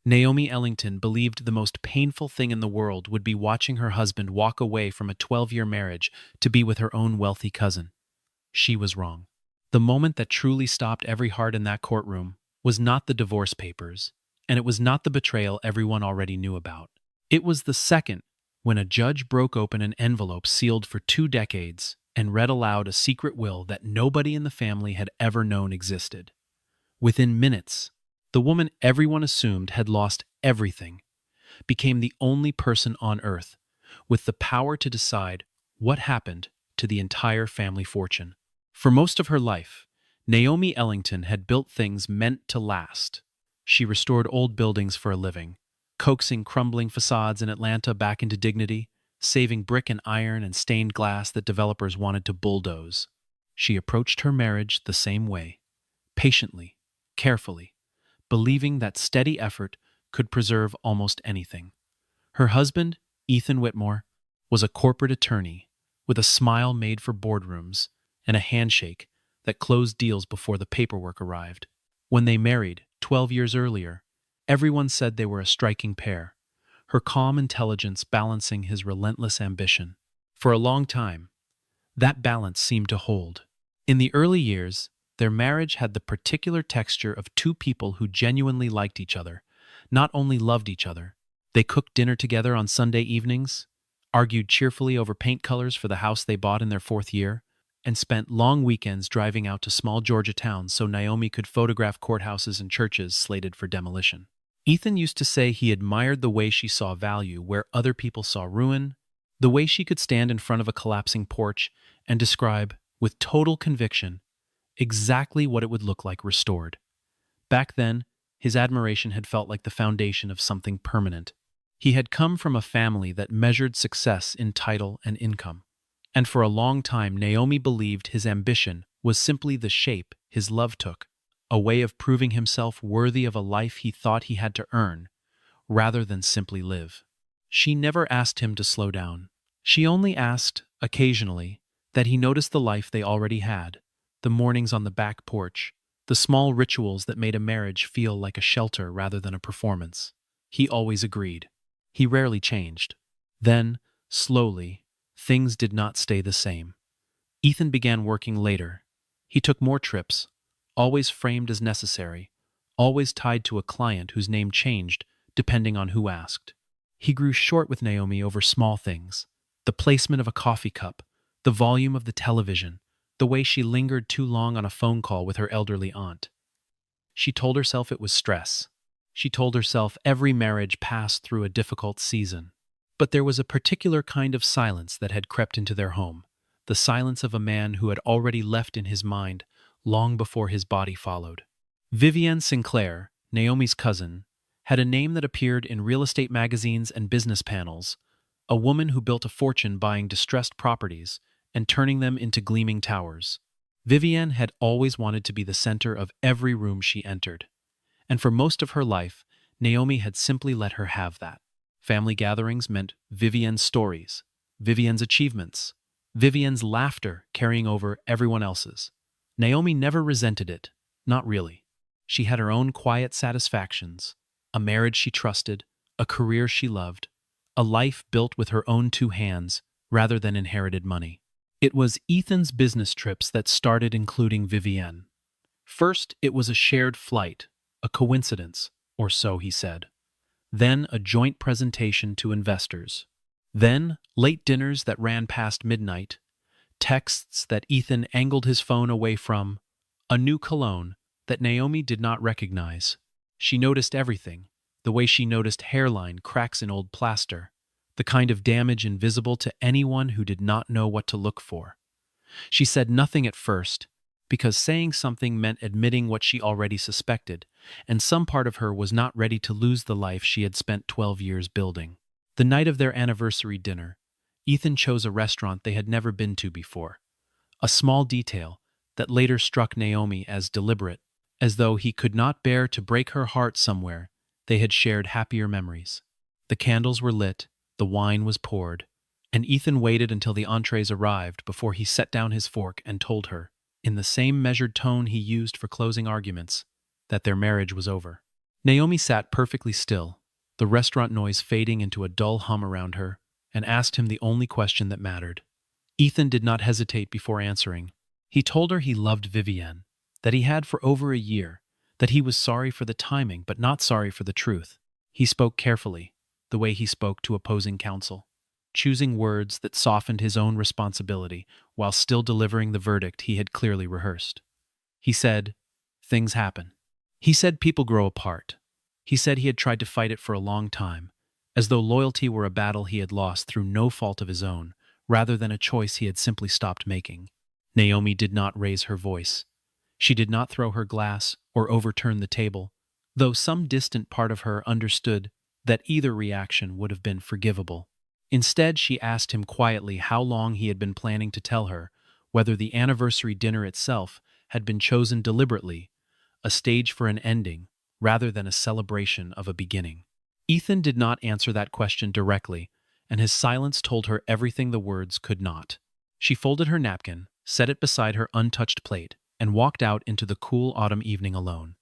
Naomi Ellington believed the most painful thing in the world would be watching her husband walk away from a 12-year marriage to be with her own wealthy cousin. She was wrong. The moment that truly stopped every heart in that courtroom was not the divorce papers, and it was not the betrayal everyone already knew about. It was the second when a judge broke open an envelope sealed for 2 decades and read aloud a secret will that nobody in the family had ever known existed. Within minutes, the woman everyone assumed had lost everything became the only person on earth with the power to decide what happened to the entire family fortune. For most of her life, Naomi Ellington had built things meant to last. She restored old buildings for a living, coaxing crumbling facades in Atlanta back into dignity, saving brick and iron and stained glass that developers wanted to bulldoze. She approached her marriage the same way, patiently, carefully, believing that steady effort could preserve almost anything. Her husband, Ethan Whitmore, was a corporate attorney with a smile made for boardrooms and a handshake that closed deals before the paperwork arrived. When they married 12 years earlier, everyone said they were a striking pair, her calm intelligence balancing his relentless ambition. For a long time, that balance seemed to hold. In the early years, their marriage had the particular texture of two people who genuinely liked each other, not only loved each other. They cooked dinner together on Sunday evenings, argued cheerfully over paint colors for the house they bought in their 4th year, and spent long weekends driving out to small Georgia towns so Naomi could photograph courthouses and churches slated for demolition. Ethan used to say he admired the way she saw value where other people saw ruin, the way she could stand in front of a collapsing porch and describe, with total conviction, exactly what it would look like restored. Back then, his admiration had felt like the foundation of something permanent. He had come from a family that measured success in title and income. And for a long time, Naomi believed his ambition was simply the shape his love took, a way of proving himself worthy of a life he thought he had to earn, rather than simply live. She never asked him to slow down. She only asked, occasionally, that he notice the life they already had, the mornings on the back porch, the small rituals that made a marriage feel like a shelter rather than a performance. He always agreed. He rarely changed. Then, slowly, things did not stay the same. Ethan began working later. He took more trips, always framed as necessary, always tied to a client whose name changed depending on who asked. He grew short with Naomi over small things: the placement of a coffee cup, the volume of the television, the way she lingered too long on a phone call with her elderly aunt. She told herself it was stress. She told herself every marriage passed through a difficult season. But there was a particular kind of silence that had crept into their home, the silence of a man who had already left in his mind long before his body followed. Vivienne Sinclair, Naomi's cousin, had a name that appeared in real estate magazines and business panels, a woman who built a fortune buying distressed properties and turning them into gleaming towers. Vivienne had always wanted to be the center of every room she entered, and for most of her life, Naomi had simply let her have that. Family gatherings meant Vivienne's stories, Vivienne's achievements, Vivienne's laughter carrying over everyone else's. Naomi never resented it, not really. She had her own quiet satisfactions, a marriage she trusted, a career she loved, a life built with her own 2 hands rather than inherited money. It was Ethan's business trips that started including Vivienne. First, it was a shared flight, a coincidence, or so he said. Then a joint presentation to investors. Then late dinners that ran past midnight, texts that Ethan angled his phone away from, a new cologne that Naomi did not recognize. She noticed everything, the way she noticed hairline cracks in old plaster, the kind of damage invisible to anyone who did not know what to look for. She said nothing at first, because saying something meant admitting what she already suspected, and some part of her was not ready to lose the life she had spent 12 years building. The night of their anniversary dinner, Ethan chose a restaurant they had never been to before, a small detail that later struck Naomi as deliberate, as though he could not bear to break her heart somewhere they had shared happier memories. The candles were lit, the wine was poured, and Ethan waited until the entrees arrived before he set down his fork and told her, in the same measured tone he used for closing arguments, that their marriage was over. Naomi sat perfectly still, the restaurant noise fading into a dull hum around her, and asked him the only question that mattered. Ethan did not hesitate before answering. He told her he loved Vivienne, that he had for over a year, that he was sorry for the timing but not sorry for the truth. He spoke carefully, the way he spoke to opposing counsel, choosing words that softened his own responsibility while still delivering the verdict he had clearly rehearsed. He said, "Things happen." He said people grow apart. He said he had tried to fight it for a long time, as though loyalty were a battle he had lost through no fault of his own, rather than a choice he had simply stopped making. Naomi did not raise her voice. She did not throw her glass or overturn the table, though some distant part of her understood that either reaction would have been forgivable. Instead, she asked him quietly how long he had been planning to tell her, whether the anniversary dinner itself had been chosen deliberately, a stage for an ending, rather than a celebration of a beginning. Ethan did not answer that question directly, and his silence told her everything the words could not. She folded her napkin, set it beside her untouched plate, and walked out into the cool autumn evening alone.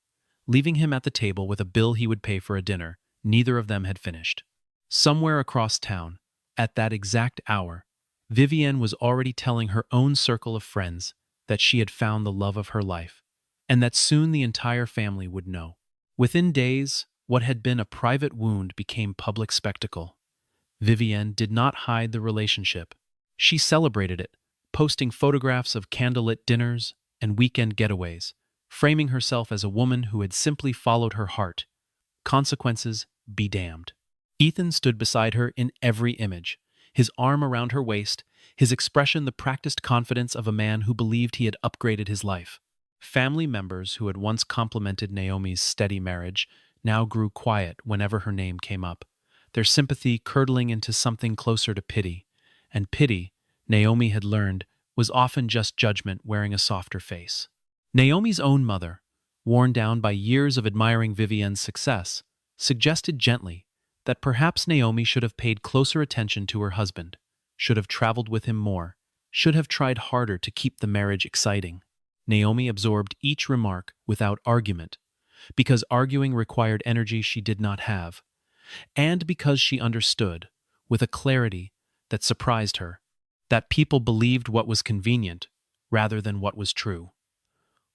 Leaving him at the table with a bill he would pay for a dinner neither of them had finished. Somewhere across town, at that exact hour, Vivienne was already telling her own circle of friends that she had found the love of her life, and that soon the entire family would know. Within days, what had been a private wound became public spectacle. Vivienne did not hide the relationship. She celebrated it, posting photographs of candlelit dinners and weekend getaways, framing herself as a woman who had simply followed her heart. Consequences be damned. Ethan stood beside her in every image, his arm around her waist, his expression the practiced confidence of a man who believed he had upgraded his life. Family members who had once complimented Naomi's steady marriage now grew quiet whenever her name came up, their sympathy curdling into something closer to pity. And pity, Naomi had learned, was often just judgment wearing a softer face. Naomi's own mother, worn down by years of admiring Vivienne's success, suggested gently that perhaps Naomi should have paid closer attention to her husband, should have traveled with him more, should have tried harder to keep the marriage exciting. Naomi absorbed each remark without argument, because arguing required energy she did not have, and because she understood, with a clarity that surprised her, that people believed what was convenient rather than what was true.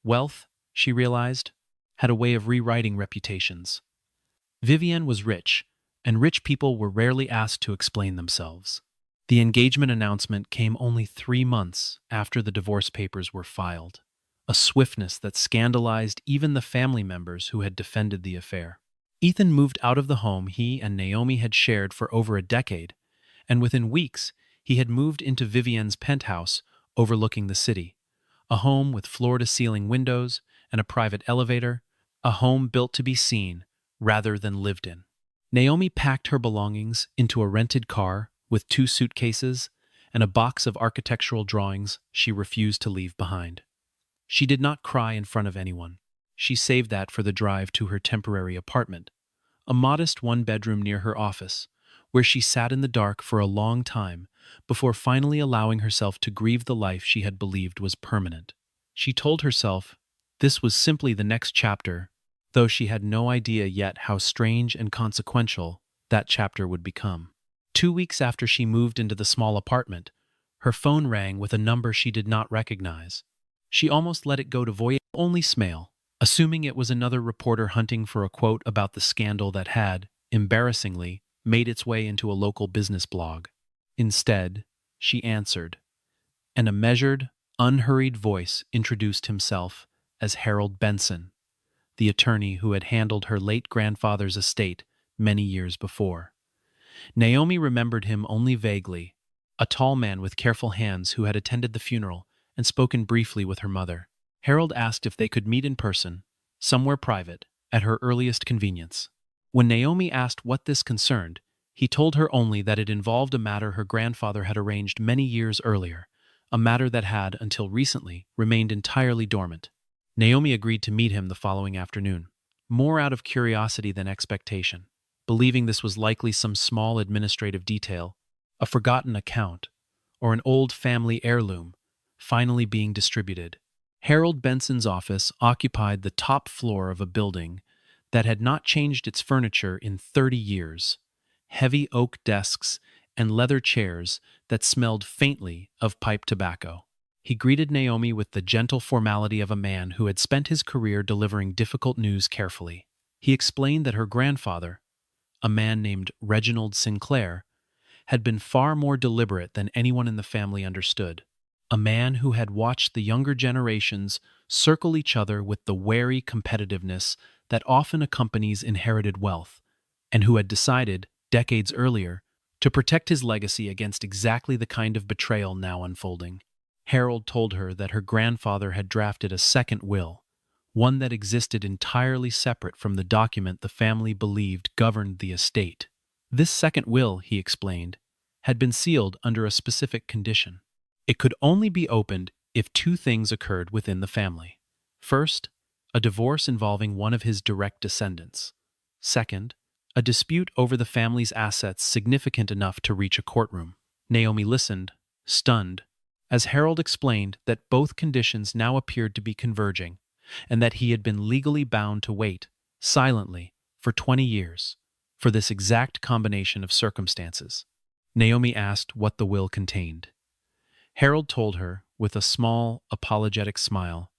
Wealth, she realized, had a way of rewriting reputations. Vivienne was rich, and rich people were rarely asked to explain themselves. The engagement announcement came only 3 months after the divorce papers were filed, a swiftness that scandalized even the family members who had defended the affair. Ethan moved out of the home he and Naomi had shared for over a decade, and within weeks he had moved into Vivienne's penthouse overlooking the city, a home with floor-to-ceiling windows and a private elevator, a home built to be seen rather than lived in. Naomi packed her belongings into a rented car with 2 suitcases and a box of architectural drawings she refused to leave behind. She did not cry in front of anyone. She saved that for the drive to her temporary apartment, a modest 1-bedroom near her office, where she sat in the dark for a long time before finally allowing herself to grieve the life she had believed was permanent. She told herself this was simply the next chapter, though she had no idea yet how strange and consequential that chapter would become. 2 weeks after she moved into the small apartment, her phone rang with a number she did not recognize. She almost let it go to voice-only Smail, assuming it was another reporter hunting for a quote about the scandal that had, embarrassingly, made its way into a local business blog. Instead, she answered, and a measured, unhurried voice introduced himself as Harold Benson, the attorney who had handled her late grandfather's estate many years before. Naomi remembered him only vaguely, a tall man with careful hands who had attended the funeral and spoken briefly with her mother. Harold asked if they could meet in person, somewhere private, at her earliest convenience. When Naomi asked what this concerned, he told her only that it involved a matter her grandfather had arranged many years earlier, a matter that had, until recently, remained entirely dormant. Naomi agreed to meet him the following afternoon, more out of curiosity than expectation, believing this was likely some small administrative detail, a forgotten account, or an old family heirloom, finally being distributed. Harold Benson's office occupied the top floor of a building that had not changed its furniture in 30 years, heavy oak desks and leather chairs that smelled faintly of pipe tobacco. He greeted Naomi with the gentle formality of a man who had spent his career delivering difficult news carefully. He explained that her grandfather, a man named Reginald Sinclair, had been far more deliberate than anyone in the family understood. A man who had watched the younger generations circle each other with the wary competitiveness that often accompanies inherited wealth, and who had decided, decades earlier, to protect his legacy against exactly the kind of betrayal now unfolding. Harold told her that her grandfather had drafted a second will, one that existed entirely separate from the document the family believed governed the estate. This second will, he explained, had been sealed under a specific condition. It could only be opened if two things occurred within the family. First, a divorce involving one of his direct descendants. Second, a dispute over the family's assets significant enough to reach a courtroom. Naomi listened, stunned, as Harold explained that both conditions now appeared to be converging, and that he had been legally bound to wait, silently, for 20 years, for this exact combination of circumstances. Naomi asked what the will contained. Harold told her, with a small, apologetic smile,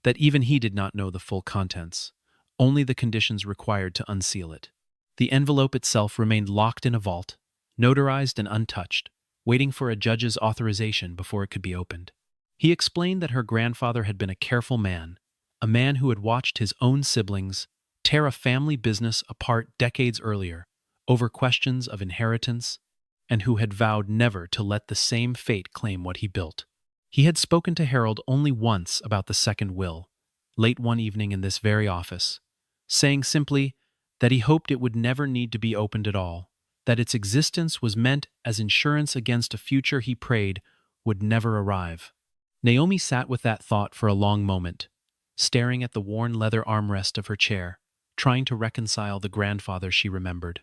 that even he did not know the full contents, only the conditions required to unseal it. The envelope itself remained locked in a vault, notarized and untouched, waiting for a judge's authorization before it could be opened. He explained that her grandfather had been a careful man, a man who had watched his own siblings tear a family business apart decades earlier over questions of inheritance, and who had vowed never to let the same fate claim what he built. He had spoken to Harold only once about the second will, late one evening in this very office, saying simply that he hoped it would never need to be opened at all, that its existence was meant as insurance against a future he prayed would never arrive. Naomi sat with that thought for a long moment, staring at the worn leather armrest of her chair, trying to reconcile the grandfather she remembered,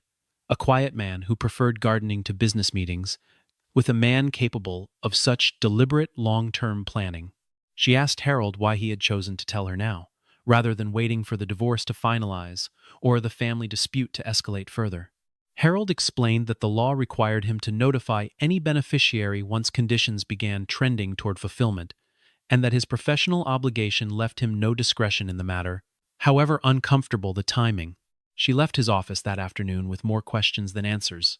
a quiet man who preferred gardening to business meetings, with a man capable of such deliberate long-term planning. She asked Harold why he had chosen to tell her now, rather than waiting for the divorce to finalize or the family dispute to escalate further. Harold explained that the law required him to notify any beneficiary once conditions began trending toward fulfillment, and that his professional obligation left him no discretion in the matter, however uncomfortable the timing. She left his office that afternoon with more questions than answers,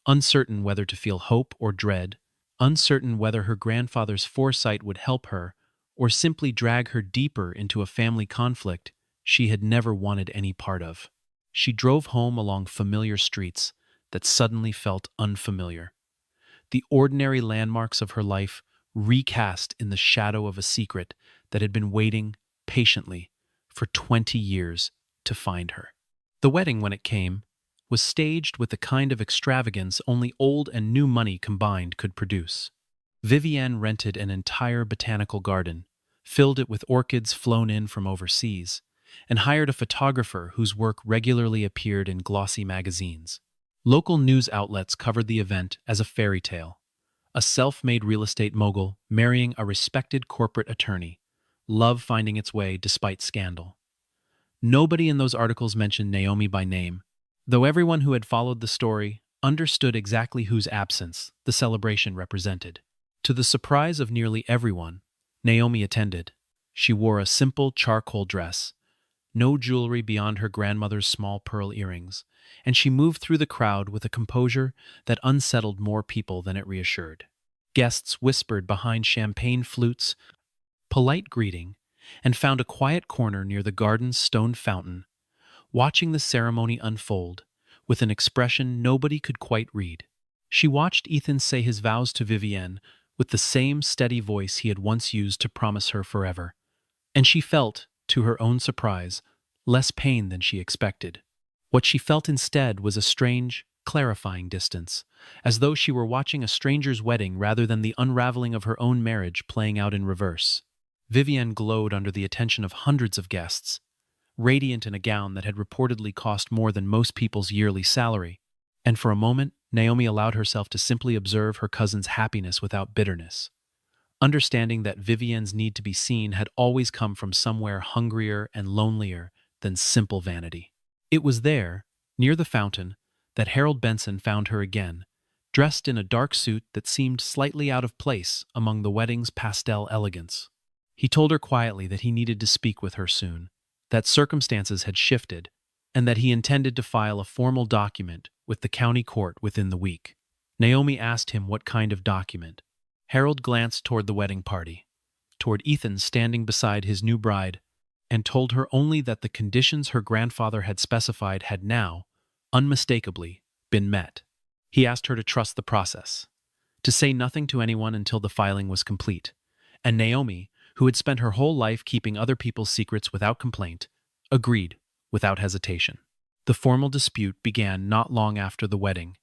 uncertain whether to feel hope or dread, uncertain whether her grandfather's foresight would help her or simply drag her deeper into a family conflict she had never wanted any part of. She drove home along familiar streets that suddenly felt unfamiliar. The ordinary landmarks of her life recast in the shadow of a secret that had been waiting patiently for 20 years to find her. The wedding, when it came, was staged with the kind of extravagance only old and new money combined could produce. Vivienne rented an entire botanical garden, filled it with orchids flown in from overseas, and hired a photographer whose work regularly appeared in glossy magazines. Local news outlets covered the event as a fairy tale, a self-made real estate mogul marrying a respected corporate attorney, love finding its way despite scandal. Nobody in those articles mentioned Naomi by name, though everyone who had followed the story understood exactly whose absence the celebration represented. To the surprise of nearly everyone, Naomi attended. She wore a simple charcoal dress, no jewelry beyond her grandmother's small pearl earrings, and she moved through the crowd with a composure that unsettled more people than it reassured. Guests whispered behind champagne flutes, polite greeting, and found a quiet corner near the garden's stone fountain, watching the ceremony unfold with an expression nobody could quite read. She watched Ethan say his vows to Vivienne with the same steady voice he had once used to promise her forever, and she felt, to her own surprise, less pain than she expected. What she felt instead was a strange, clarifying distance, as though she were watching a stranger's wedding rather than the unraveling of her own marriage playing out in reverse. Vivienne glowed under the attention of hundreds of guests, radiant in a gown that had reportedly cost more than most people's yearly salary, and for a moment Naomi allowed herself to simply observe her cousin's happiness without bitterness, understanding that Vivienne's need to be seen had always come from somewhere hungrier and lonelier than simple vanity. It was there, near the fountain, that Harold Benson found her again, dressed in a dark suit that seemed slightly out of place among the wedding's pastel elegance. He told her quietly that he needed to speak with her soon, that circumstances had shifted, and that he intended to file a formal document with the county court within the week. Naomi asked him what kind of document. Harold glanced toward the wedding party, toward Ethan standing beside his new bride, and told her only that the conditions her grandfather had specified had now, unmistakably, been met. He asked her to trust the process, to say nothing to anyone until the filing was complete, and Naomi, who had spent her whole life keeping other people's secrets without complaint, agreed without hesitation. The formal dispute began not long after the wedding,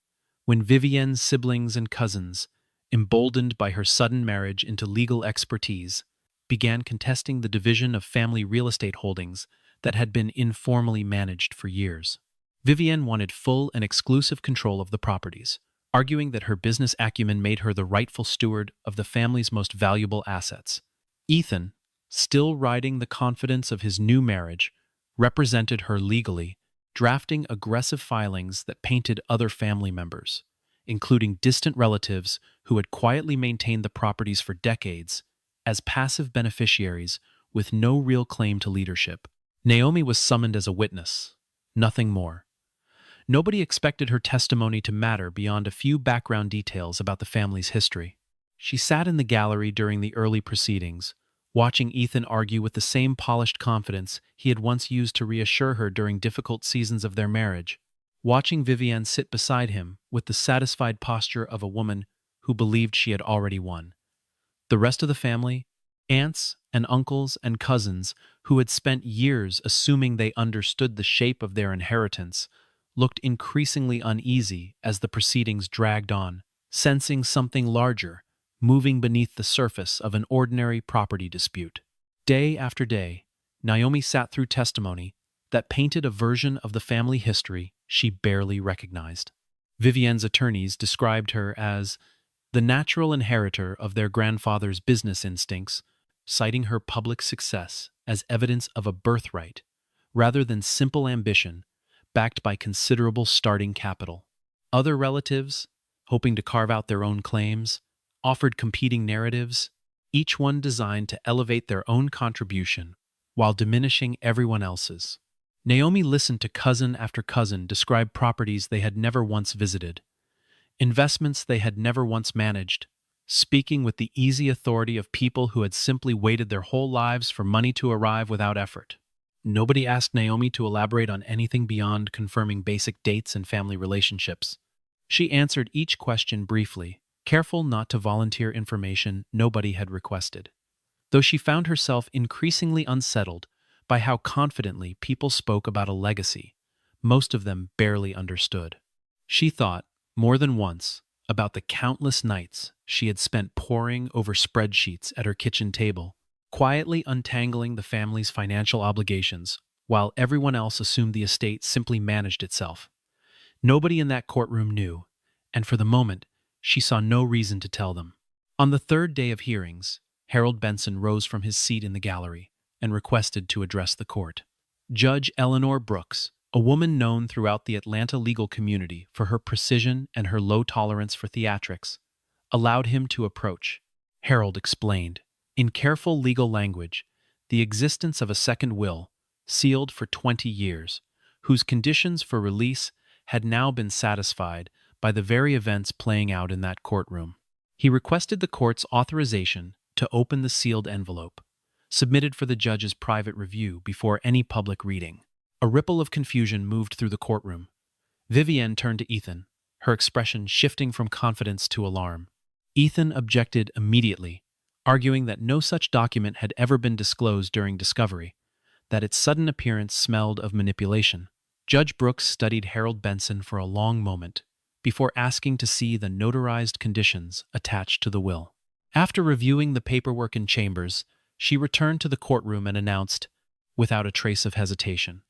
when Vivienne's siblings and cousins, emboldened by her sudden marriage into legal expertise, began contesting the division of family real estate holdings that had been informally managed for years. Vivienne wanted full and exclusive control of the properties, arguing that her business acumen made her the rightful steward of the family's most valuable assets. Ethan, still riding the confidence of his new marriage, represented her legally, drafting aggressive filings that painted other family members, including distant relatives who had quietly maintained the properties for decades, as passive beneficiaries with no real claim to leadership. Naomi was summoned as a witness, nothing more. Nobody expected her testimony to matter beyond a few background details about the family's history. She sat in the gallery during the early proceedings, watching Ethan argue with the same polished confidence he had once used to reassure her during difficult seasons of their marriage, watching Vivienne sit beside him with the satisfied posture of a woman who believed she had already won. The rest of the family, aunts and uncles and cousins who had spent years assuming they understood the shape of their inheritance, looked increasingly uneasy as the proceedings dragged on, sensing something larger, moving beneath the surface of an ordinary property dispute. Day after day, Naomi sat through testimony that painted a version of the family history she barely recognized. Vivienne's attorneys described her as the natural inheritor of their grandfather's business instincts, citing her public success as evidence of a birthright, rather than simple ambition backed by considerable starting capital. Other relatives, hoping to carve out their own claims, offered competing narratives, each one designed to elevate their own contribution while diminishing everyone else's. Naomi listened to cousin after cousin describe properties they had never once visited, investments they had never once managed, speaking with the easy authority of people who had simply waited their whole lives for money to arrive without effort. Nobody asked Naomi to elaborate on anything beyond confirming basic dates and family relationships. She answered each question briefly, careful not to volunteer information nobody had requested. Though she found herself increasingly unsettled by how confidently people spoke about a legacy most of them barely understood. She thought, more than once, about the countless nights she had spent poring over spreadsheets at her kitchen table, quietly untangling the family's financial obligations, while everyone else assumed the estate simply managed itself. Nobody in that courtroom knew, and for the moment, she saw no reason to tell them. On the third day of hearings, Harold Benson rose from his seat in the gallery and requested to address the court. Judge Eleanor Brooks, a woman known throughout the Atlanta legal community for her precision and her low tolerance for theatrics, allowed him to approach. Harold explained, in careful legal language, the existence of a second will, sealed for 20 years, whose conditions for release had now been satisfied by the very events playing out in that courtroom. He requested the court's authorization to open the sealed envelope, submitted for the judge's private review before any public reading. A ripple of confusion moved through the courtroom. Vivienne turned to Ethan, her expression shifting from confidence to alarm. Ethan objected immediately, arguing that no such document had ever been disclosed during discovery, that its sudden appearance smelled of manipulation. Judge Brooks studied Harold Benson for a long moment before asking to see the notarized conditions attached to the will. After reviewing the paperwork in chambers, she returned to the courtroom and announced, without a trace of hesitation,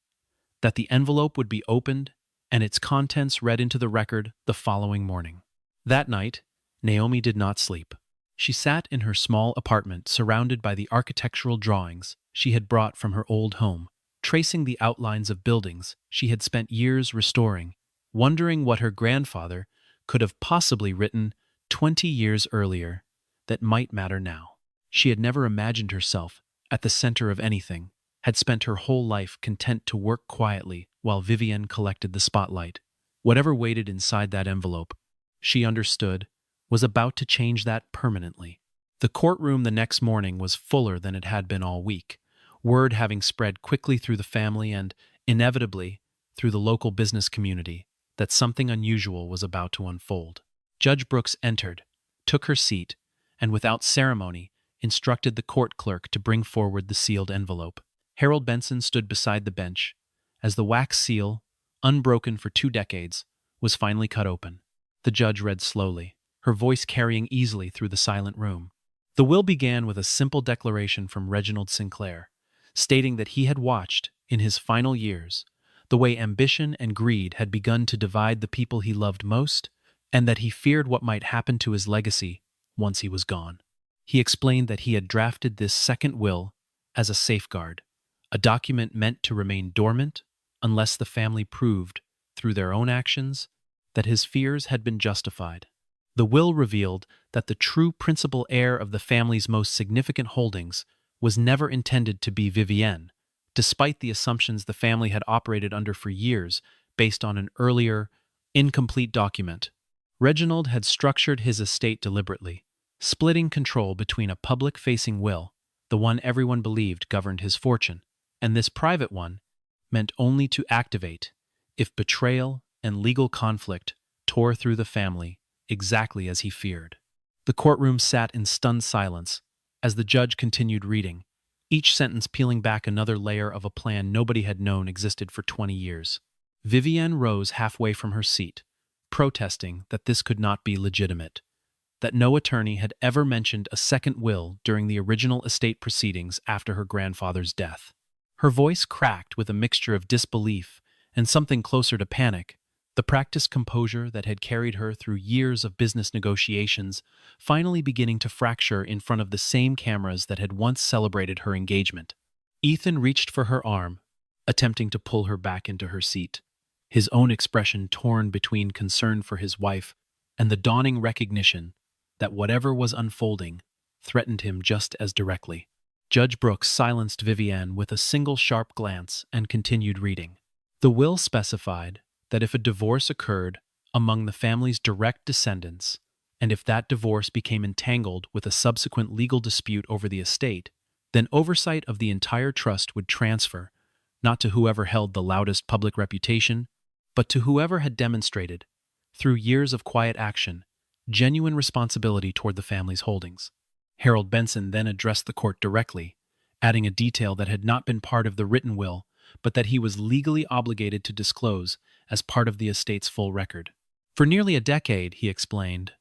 that the envelope would be opened and its contents read into the record the following morning. That night, Naomi did not sleep. She sat in her small apartment surrounded by the architectural drawings she had brought from her old home, tracing the outlines of buildings she had spent years restoring, wondering what her grandfather could have possibly written 20 years earlier that might matter now. She had never imagined herself at the center of anything, had spent her whole life content to work quietly while Vivienne collected the spotlight. Whatever waited inside that envelope, she understood, was about to change that permanently. The courtroom the next morning was fuller than it had been all week, word having spread quickly through the family and, inevitably, through the local business community, that something unusual was about to unfold. Judge Brooks entered, took her seat, and without ceremony, instructed the court clerk to bring forward the sealed envelope. Harold Benson stood beside the bench as the wax seal, unbroken for 2 decades, was finally cut open. The judge read slowly, her voice carrying easily through the silent room. The will began with a simple declaration from Reginald Sinclair, stating that he had watched, in his final years, the way ambition and greed had begun to divide the people he loved most, and that he feared what might happen to his legacy once he was gone. He explained that he had drafted this second will as a safeguard, a document meant to remain dormant unless the family proved, through their own actions, that his fears had been justified. The will revealed that the true principal heir of the family's most significant holdings was never intended to be Vivienne, despite the assumptions the family had operated under for years based on an earlier, incomplete document. Reginald had structured his estate deliberately, splitting control between a public-facing will, the one everyone believed governed his fortune, and this private one, meant only to activate if betrayal and legal conflict tore through the family exactly as he feared. The courtroom sat in stunned silence as the judge continued reading, each sentence peeling back another layer of a plan nobody had known existed for 20 years. Vivienne rose halfway from her seat, protesting that this could not be legitimate, that no attorney had ever mentioned a second will during the original estate proceedings after her grandfather's death. Her voice cracked with a mixture of disbelief and something closer to panic, the practiced composure that had carried her through years of business negotiations finally beginning to fracture in front of the same cameras that had once celebrated her engagement. Ethan reached for her arm, attempting to pull her back into her seat, his own expression torn between concern for his wife and the dawning recognition that whatever was unfolding threatened him just as directly. Judge Brooks silenced Vivienne with a single sharp glance and continued reading. The will specified that if a divorce occurred among the family's direct descendants, and if that divorce became entangled with a subsequent legal dispute over the estate, then oversight of the entire trust would transfer, not to whoever held the loudest public reputation, but to whoever had demonstrated, through years of quiet action, genuine responsibility toward the family's holdings. Harold Benson then addressed the court directly, adding a detail that had not been part of the written will, but that he was legally obligated to disclose as part of the estate's full record. For nearly a decade, he explained,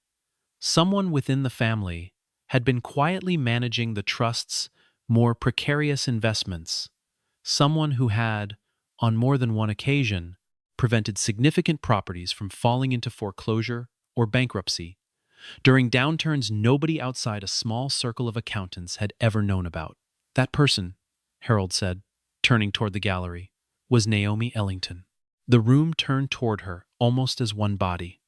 someone within the family had been quietly managing the trust's more precarious investments, someone who had, on more than one occasion, prevented significant properties from falling into foreclosure or bankruptcy, during downturns nobody outside a small circle of accountants had ever known about. That person, Harold said, turning toward the gallery, was Naomi Ellington. The room turned toward her almost as one body.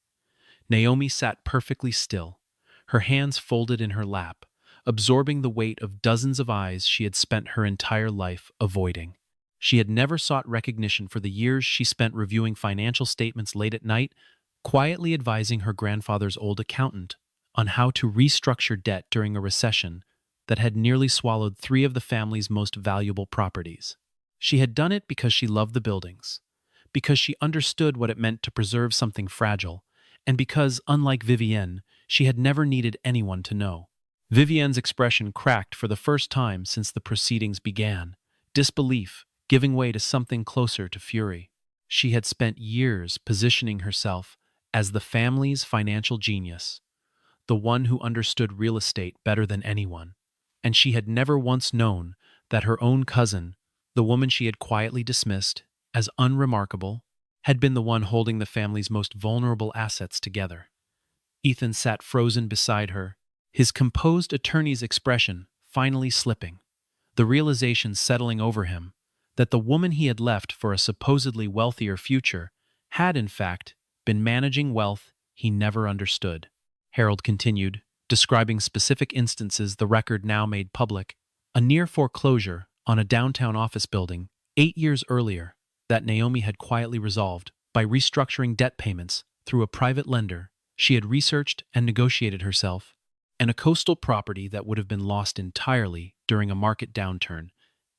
Naomi sat perfectly still, her hands folded in her lap, absorbing the weight of dozens of eyes she had spent her entire life avoiding. She had never sought recognition for the years she spent reviewing financial statements late at night, quietly advising her grandfather's old accountant on how to restructure debt during a recession that had nearly swallowed 3 of the family's most valuable properties. She had done it because she loved the buildings, because she understood what it meant to preserve something fragile, and because, unlike Vivienne, she had never needed anyone to know. Vivienne's expression cracked for the first time since the proceedings began, disbelief giving way to something closer to fury. She had spent years positioning herself as the family's financial genius, the one who understood real estate better than anyone, and she had never once known that her own cousin, the woman she had quietly dismissed as unremarkable, had been the one holding the family's most vulnerable assets together. Ethan sat frozen beside her, his composed attorney's expression finally slipping, the realization settling over him that the woman he had left for a supposedly wealthier future had, in fact, been managing wealth he never understood. Harold continued, describing specific instances the record now made public. A near foreclosure on a downtown office building 8 years earlier that Naomi had quietly resolved by restructuring debt payments through a private lender she had researched and negotiated herself, and a coastal property that would have been lost entirely during a market downturn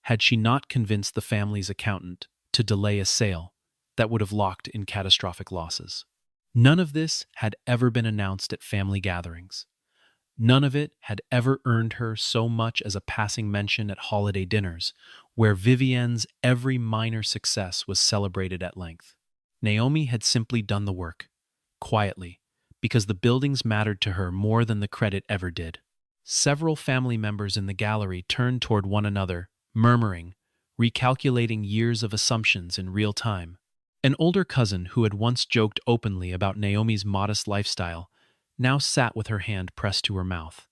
had she not convinced the family's accountant to delay a sale that would have locked in catastrophic losses. None of this had ever been announced at family gatherings. None of it had ever earned her so much as a passing mention at holiday dinners, where Vivienne's every minor success was celebrated at length. Naomi had simply done the work, quietly, because the buildings mattered to her more than the credit ever did. Several family members in the gallery turned toward one another, murmuring, recalculating years of assumptions in real time. An older cousin who had once joked openly about Naomi's modest lifestyle now sat with her hand pressed to her mouth,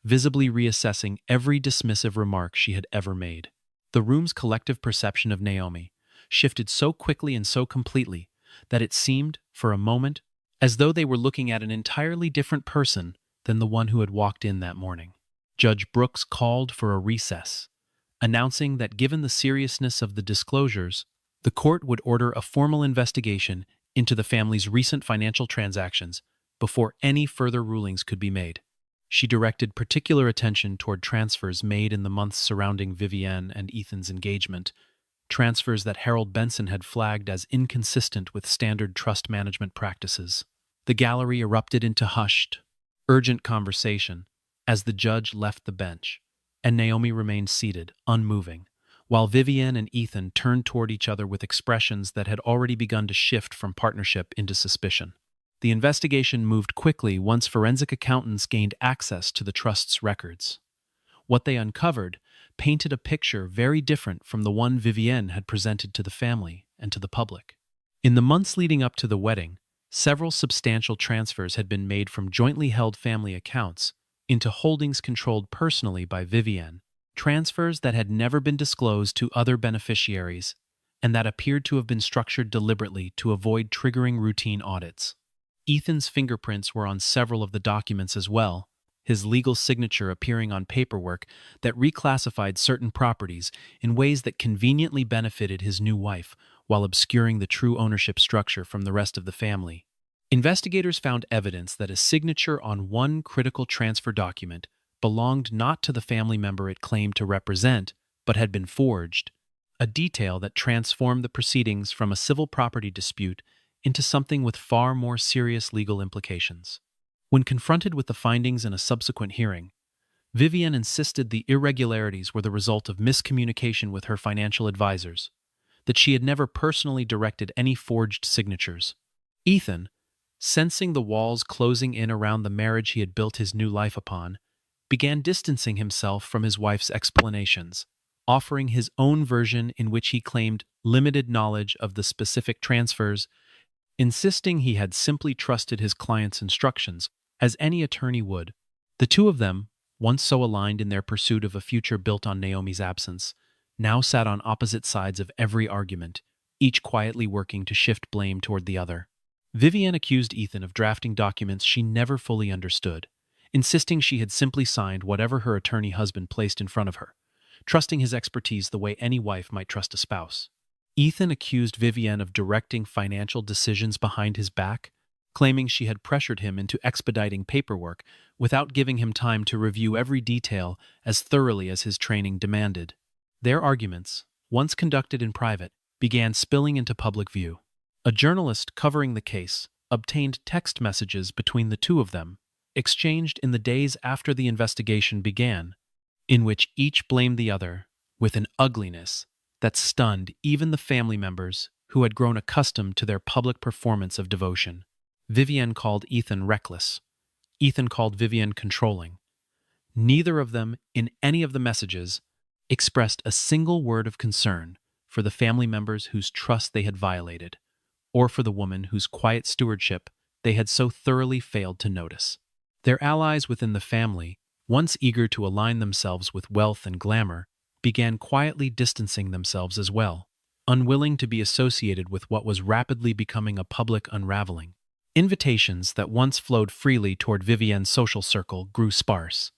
visibly reassessing every dismissive remark she had ever made. The room's collective perception of Naomi shifted so quickly and so completely that it seemed, for a moment, as though they were looking at an entirely different person than the one who had walked in that morning. Judge Brooks called for a recess, announcing that given the seriousness of the disclosures, the court would order a formal investigation into the family's recent financial transactions before any further rulings could be made. She directed particular attention toward transfers made in the months surrounding Vivienne and Ethan's engagement, transfers that Harold Benson had flagged as inconsistent with standard trust management practices. The gallery erupted into hushed, urgent conversation as the judge left the bench, and Naomi remained seated, unmoving, while Vivienne and Ethan turned toward each other with expressions that had already begun to shift from partnership into suspicion. The investigation moved quickly once forensic accountants gained access to the trust's records. What they uncovered painted a picture very different from the one Vivienne had presented to the family and to the public. In the months leading up to the wedding, several substantial transfers had been made from jointly held family accounts into holdings controlled personally by Vivienne, transfers that had never been disclosed to other beneficiaries and that appeared to have been structured deliberately to avoid triggering routine audits. Ethan's fingerprints were on several of the documents as well, his legal signature appearing on paperwork that reclassified certain properties in ways that conveniently benefited his new wife while obscuring the true ownership structure from the rest of the family. Investigators found evidence that a signature on one critical transfer document belonged not to the family member it claimed to represent, but had been forged, a detail that transformed the proceedings from a civil property dispute into something with far more serious legal implications. When confronted with the findings in a subsequent hearing, Vivienne insisted the irregularities were the result of miscommunication with her financial advisors, that she had never personally directed any forged signatures. Ethan, sensing the walls closing in around the marriage he had built his new life upon, began distancing himself from his wife's explanations, offering his own version in which he claimed limited knowledge of the specific transfers, insisting he had simply trusted his client's instructions, as any attorney would. The two of them, once so aligned in their pursuit of a future built on Naomi's absence, now sat on opposite sides of every argument, each quietly working to shift blame toward the other. Vivienne accused Ethan of drafting documents she never fully understood, insisting she had simply signed whatever her attorney husband placed in front of her, trusting his expertise the way any wife might trust a spouse. Ethan accused Vivienne of directing financial decisions behind his back, claiming she had pressured him into expediting paperwork without giving him time to review every detail as thoroughly as his training demanded. Their arguments, once conducted in private, began spilling into public view. A journalist covering the case obtained text messages between the two of them, exchanged in the days after the investigation began, in which each blamed the other with an ugliness that stunned even the family members who had grown accustomed to their public performance of devotion. Vivienne called Ethan reckless. Ethan called Vivienne controlling. Neither of them, in any of the messages, expressed a single word of concern for the family members whose trust they had violated, or for the woman whose quiet stewardship they had so thoroughly failed to notice. Their allies within the family, once eager to align themselves with wealth and glamour, began quietly distancing themselves as well, unwilling to be associated with what was rapidly becoming a public unraveling. Invitations that once flowed freely toward Vivienne's social circle grew sparse.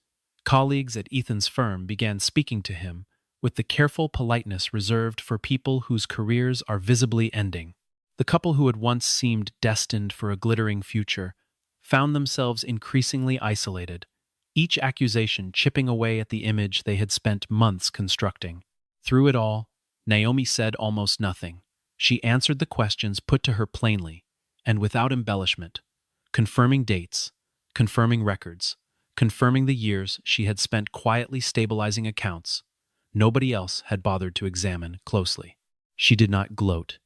Colleagues at Ethan's firm began speaking to him with the careful politeness reserved for people whose careers are visibly ending. The couple who had once seemed destined for a glittering future found themselves increasingly isolated, each accusation chipping away at the image they had spent months constructing. Through it all, Naomi said almost nothing. She answered the questions put to her plainly and without embellishment, confirming dates, confirming records, confirming the years she had spent quietly stabilizing accounts nobody else had bothered to examine closely. She did not gloat.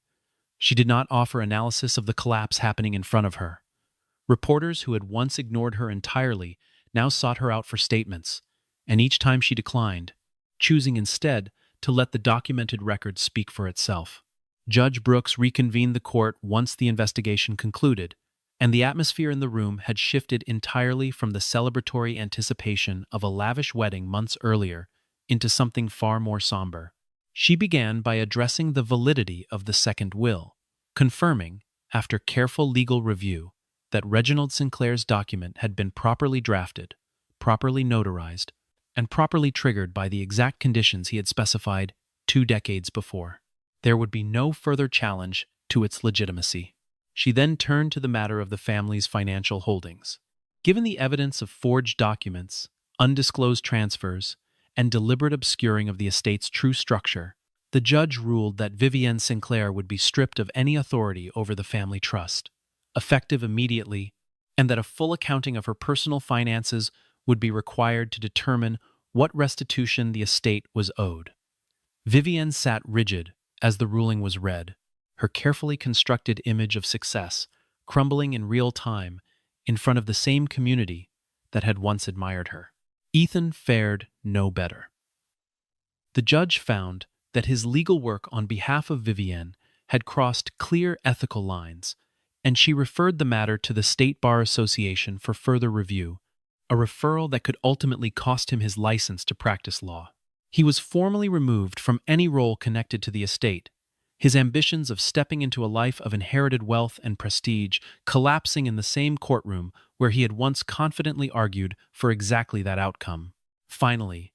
She did not offer analysis of the collapse happening in front of her. Reporters who had once ignored her entirely now sought her out for statements, and each time she declined, choosing instead to let the documented record speak for itself. Judge Brooks reconvened the court once the investigation concluded, and the atmosphere in the room had shifted entirely from the celebratory anticipation of a lavish wedding months earlier into something far more somber. She began by addressing the validity of the second will, confirming, after careful legal review, that Reginald Sinclair's document had been properly drafted, properly notarized, and properly triggered by the exact conditions he had specified 2 decades before. There would be no further challenge to its legitimacy. She then turned to the matter of the family's financial holdings. Given the evidence of forged documents, undisclosed transfers, and deliberate obscuring of the estate's true structure, the judge ruled that Vivienne Sinclair would be stripped of any authority over the family trust, effective immediately, and that a full accounting of her personal finances would be required to determine what restitution the estate was owed. Vivienne sat rigid as the ruling was read, her carefully constructed image of success crumbling in real time in front of the same community that had once admired her. Ethan fared no better. The judge found that his legal work on behalf of Vivienne had crossed clear ethical lines, and she referred the matter to the State Bar Association for further review, a referral that could ultimately cost him his license to practice law. He was formally removed from any role connected to the estate, his ambitions of stepping into a life of inherited wealth and prestige collapsing in the same courtroom where he had once confidently argued for exactly that outcome. Finally,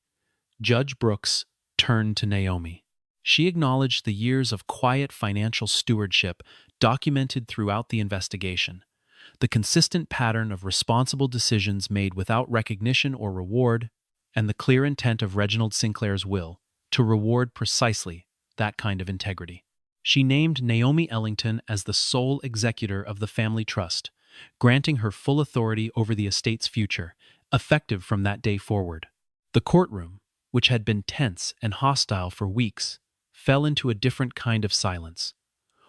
Judge Brooks turned to Naomi. She acknowledged the years of quiet financial stewardship documented throughout the investigation, the consistent pattern of responsible decisions made without recognition or reward, and the clear intent of Reginald Sinclair's will to reward precisely that kind of integrity. She named Naomi Ellington as the sole executor of the family trust, granting her full authority over the estate's future, effective from that day forward. The courtroom, which had been tense and hostile for weeks, fell into a different kind of silence,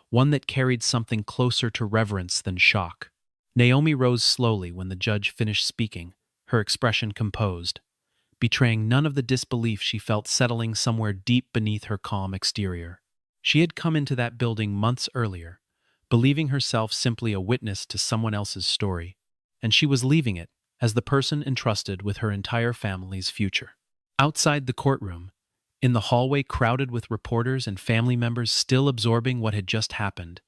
one that carried something closer to reverence than shock. Naomi rose slowly when the judge finished speaking, her expression composed, betraying none of the disbelief she felt settling somewhere deep beneath her calm exterior. She had come into that building months earlier, believing herself simply a witness to someone else's story, and she was leaving it as the person entrusted with her entire family's future. Outside the courtroom, in the hallway crowded with reporters and family members still absorbing what had just happened,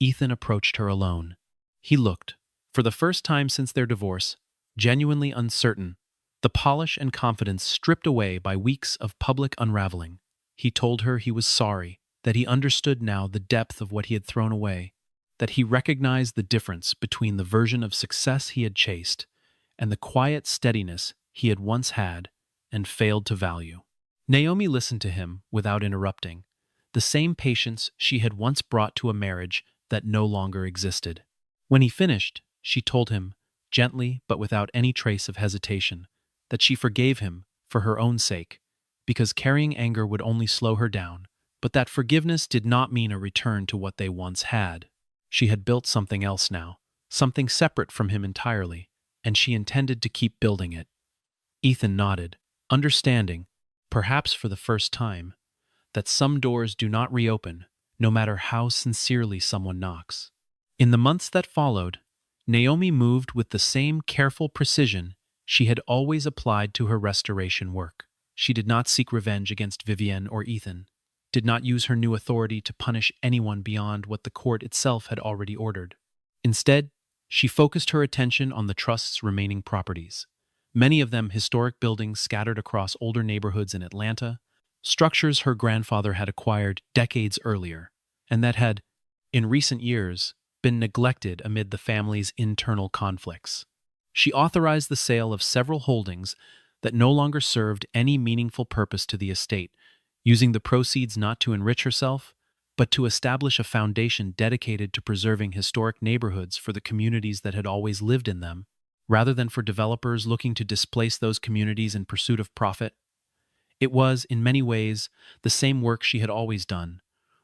Ethan approached her alone. He looked, for the first time since their divorce, genuinely uncertain, the polish and confidence stripped away by weeks of public unraveling. He told her he was sorry, that he understood now the depth of what he had thrown away, that he recognized the difference between the version of success he had chased and the quiet steadiness he had once had and failed to value. Naomi listened to him without interrupting, the same patience she had once brought to a marriage that no longer existed. When he finished, she told him, gently but without any trace of hesitation, that she forgave him for her own sake, because carrying anger would only slow her down, but that forgiveness did not mean a return to what they once had. She had built something else now, something separate from him entirely, and she intended to keep building it. Ethan nodded, understanding, perhaps for the first time, that some doors do not reopen, no matter how sincerely someone knocks. In the months that followed, Naomi moved with the same careful precision she had always applied to her restoration work. She did not seek revenge against Vivienne or Ethan, did not use her new authority to punish anyone beyond what the court itself had already ordered. Instead, she focused her attention on the trust's remaining properties, many of them historic buildings scattered across older neighborhoods in Atlanta, structures her grandfather had acquired decades earlier, and that had, in recent years, been neglected amid the family's internal conflicts. She authorized the sale of several holdings that no longer served any meaningful purpose to the estate, using the proceeds not to enrich herself, but to establish a foundation dedicated to preserving historic neighborhoods for the communities that had always lived in them, rather than for developers looking to displace those communities in pursuit of profit. It was, in many ways, the same work she had always done,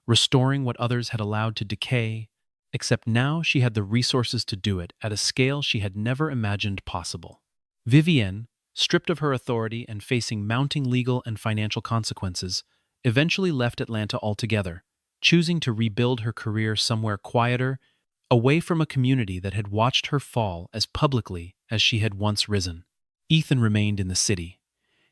restoring what others had allowed to decay, except now she had the resources to do it at a scale she had never imagined possible. Vivienne, stripped of her authority and facing mounting legal and financial consequences, eventually left Atlanta altogether, choosing to rebuild her career somewhere quieter, away from a community that had watched her fall as publicly as she had once risen. Ethan remained in the city,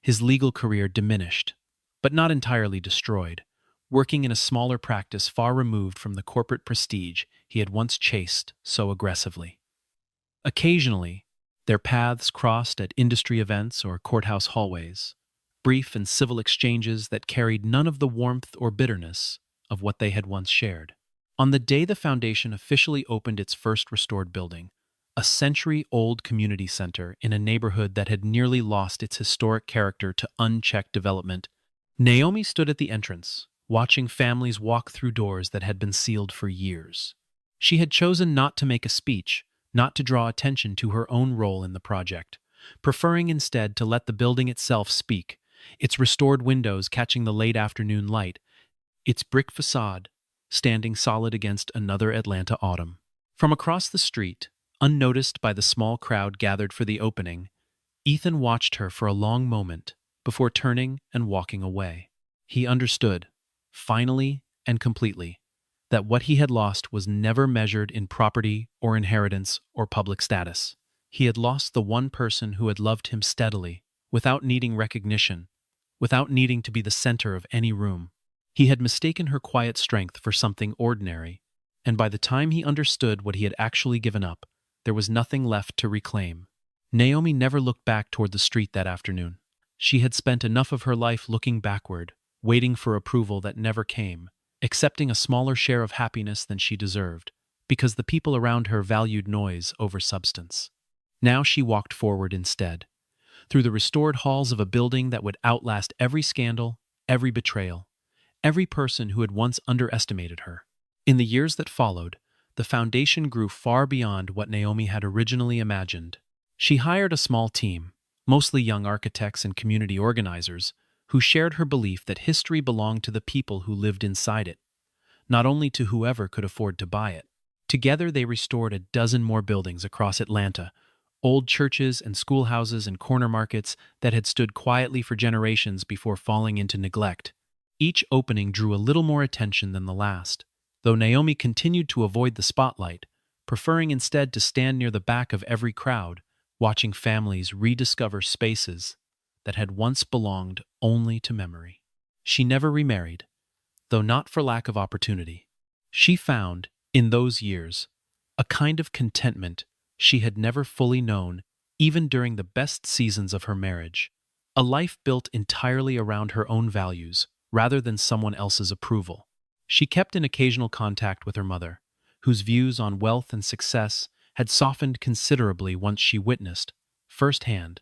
his legal career diminished, but not entirely destroyed, working in a smaller practice far removed from the corporate prestige he had once chased so aggressively. Occasionally, their paths crossed at industry events or courthouse hallways, brief and civil exchanges that carried none of the warmth or bitterness of what they had once shared. On the day the foundation officially opened its first restored building, a century-old community center in a neighborhood that had nearly lost its historic character to unchecked development, Naomi stood at the entrance, watching families walk through doors that had been sealed for years. She had chosen not to make a speech, not to draw attention to her own role in the project, preferring instead to let the building itself speak, its restored windows catching the late afternoon light, its brick facade standing solid against another Atlanta autumn. From across the street, unnoticed by the small crowd gathered for the opening, Ethan watched her for a long moment before turning and walking away. He understood, finally and completely, that what he had lost was never measured in property or inheritance or public status. He had lost the one person who had loved him steadily, without needing recognition, without needing to be the center of any room. He had mistaken her quiet strength for something ordinary, and by the time he understood what he had actually given up, there was nothing left to reclaim. Naomi never looked back toward the street that afternoon. She had spent enough of her life looking backward, waiting for approval that never came, accepting a smaller share of happiness than she deserved, because the people around her valued noise over substance. Now she walked forward instead, through the restored halls of a building that would outlast every scandal, every betrayal, every person who had once underestimated her. In the years that followed, the foundation grew far beyond what Naomi had originally imagined. She hired a small team, mostly young architects and community organizers, who shared her belief that history belonged to the people who lived inside it, not only to whoever could afford to buy it. Together they restored a dozen more buildings across Atlanta, old churches and schoolhouses and corner markets that had stood quietly for generations before falling into neglect. Each opening drew a little more attention than the last, though Naomi continued to avoid the spotlight, preferring instead to stand near the back of every crowd, watching families rediscover spaces that had once belonged only to memory. She never remarried, though not for lack of opportunity. She found, in those years, a kind of contentment she had never fully known, even during the best seasons of her marriage. A life built entirely around her own values, rather than someone else's approval. She kept in occasional contact with her mother, whose views on wealth and success had softened considerably once she witnessed, firsthand,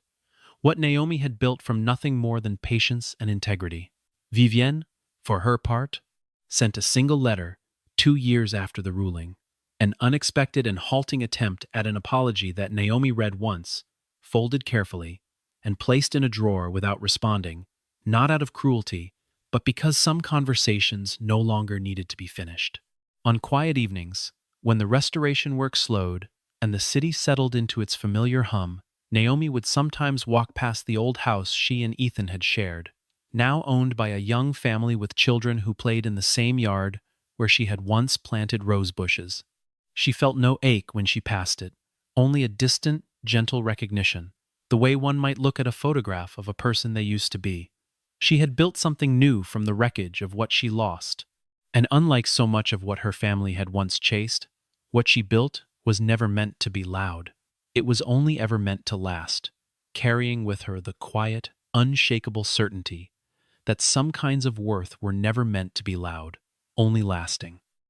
what Naomi had built from nothing more than patience and integrity. Vivienne, for her part, sent a single letter 2 years after the ruling, an unexpected and halting attempt at an apology that Naomi read once, folded carefully, and placed in a drawer without responding, not out of cruelty, but because some conversations no longer needed to be finished. On quiet evenings, when the restoration work slowed and the city settled into its familiar hum, Naomi would sometimes walk past the old house she and Ethan had shared, now owned by a young family with children who played in the same yard where she had once planted rose bushes. She felt no ache when she passed it, only a distant, gentle recognition, the way one might look at a photograph of a person they used to be. She had built something new from the wreckage of what she lost. And unlike so much of what her family had once chased, what she built was never meant to be loud. It was only ever meant to last, carrying with her the quiet, unshakable certainty that some kinds of worth were never meant to be loud, only lasting.